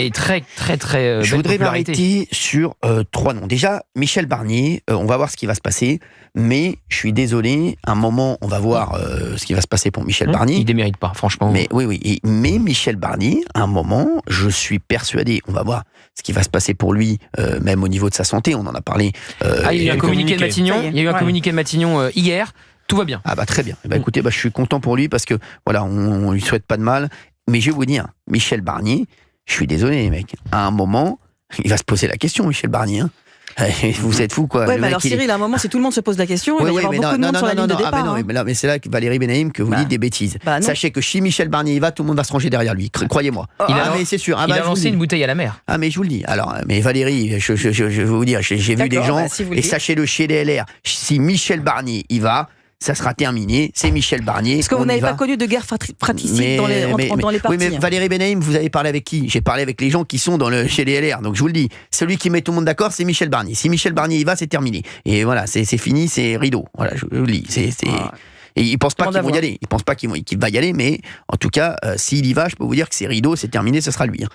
mais très Je belle voudrais popularité. m'arrêter sur 3 noms. Déjà, Michel Barnier, on va voir ce qui va se passer, mais je suis désolé, à un moment, on va voir ce qui va se passer pour Michel Barnier. Il démérite pas, franchement. Mais oui. Mais Michel Barnier, à un moment, je suis persuadé, on va voir ce qui va se passer pour lui, même au niveau de sa santé, on en a parlé. Il y a eu un communiqué de Matignon. Ça y est. Il y a eu un communiqué de Matignon hier. Tout va bien. Ah bah très bien. Écoutez, je suis content pour lui parce que voilà, on lui souhaite pas de mal. Mais je vais vous dire, Michel Barnier, je suis désolé, les mecs. À un moment, il va se poser la question, Michel Barnier. Hein. Vous êtes fous, quoi. Ouais, Le mais mec, alors Cyril, à un moment, si tout le monde se pose la question, il va y avoir beaucoup de monde sur la ligne de départ. mais c'est là, Valérie Benaïm, que vous dites des bêtises. Bah non. Sachez que si Michel Barnier y va, tout le monde va se ranger derrière lui. Croyez-moi. Mais c'est sûr. Il a je vous lancé le une dis. bouteille à la mer. Ah mais je vous le dis. Alors, mais Valérie, je vais vous dire, j'ai vu des D'accord, gens, si vous le et dites. sachez-le chez les LR, si Michel Barnier y va, ça sera terminé. C'est Michel Barnier. Est-ce que vous on n'avez y pas va. connu de guerre fratricide dans les partis? Oui, mais Valérie Benaïm, vous avez parlé avec qui? J'ai parlé avec les gens qui sont chez les LR. Donc je vous le dis, celui qui met tout le monde d'accord, c'est Michel Barnier. Si Michel Barnier y va, c'est terminé. Et voilà, c'est fini, c'est rideau. Voilà, je vous le dis. Et ils pensent pas qu'ils vont y aller. Ils pensent pas qu'il va y aller, mais en tout cas, s'il y va, je peux vous dire que c'est rideau, c'est terminé, ce sera lui. Hein.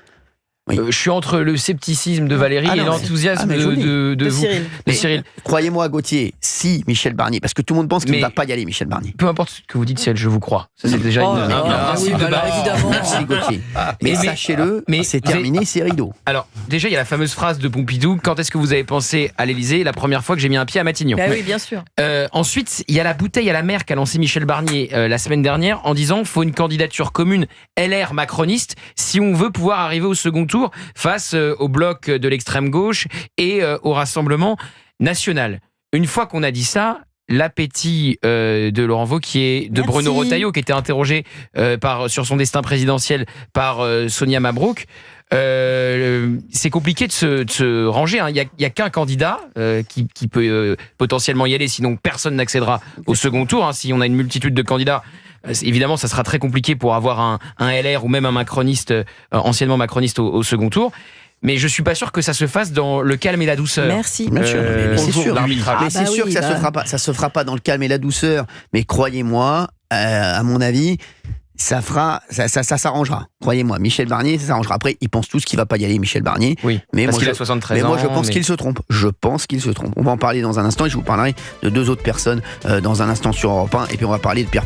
Oui. Je suis entre le scepticisme de Valérie et l'enthousiasme de vous. Cyril. De Cyril. Croyez-moi, Gauthier, si Michel Barnier, parce que tout le monde pense qu'il ne Mais- va pas y aller, Michel Barnier. Peu importe ce que vous dites, Cyril, je vous crois. Ça, c'est déjà Oh, un oui, principe de bah alors, base. évidemment. Merci Gauthier. Mais sachez-le, c'est terminé, c'est rideau. Alors, déjà, il y a la fameuse phrase de Pompidou. Quand est-ce que vous avez pensé à l'Élysée? La première fois que j'ai mis un pied à Matignon. Bah oui, bien sûr. Ensuite, il y a la bouteille à la mer qu'a lancé Michel Barnier la semaine dernière en disant faut une candidature commune LR macroniste si on veut pouvoir arriver au second tour face au bloc de l'extrême gauche et au Rassemblement national. Une fois qu'on a dit ça, l'appétit de Laurent Wauquiez, de Merci. Bruno Retailleau qui était interrogé sur son destin présidentiel par Sonia Mabrouk. C'est compliqué de se ranger. Hein. Il y a qu'un candidat qui peut potentiellement y aller, sinon personne n'accédera au second tour. Hein. Si on a une multitude de candidats, évidemment, ça sera très compliqué pour avoir un LR ou même un macroniste, anciennement macroniste au second tour. Mais je suis pas sûr que ça se fasse dans le calme et la douceur. Merci. Bien sûr, mais c'est sûr. l'arbitrage. Mais c'est sûr que ça se fera pas. Ça se fera pas dans le calme et la douceur. Mais croyez-moi, à mon avis, ça s'arrangera. Croyez-moi, Michel Barnier, ça s'arrangera. Après, ils pensent tous qu'il va pas y aller, Michel Barnier. Oui, mais parce moi, qu'il a 73 mais ans. moi, je pense qu'il se trompe. Je pense qu'il se trompe. On va en parler dans un instant et je vous parlerai de 2 autres personnes dans un instant sur Europe 1. Et puis, on va parler de Pierre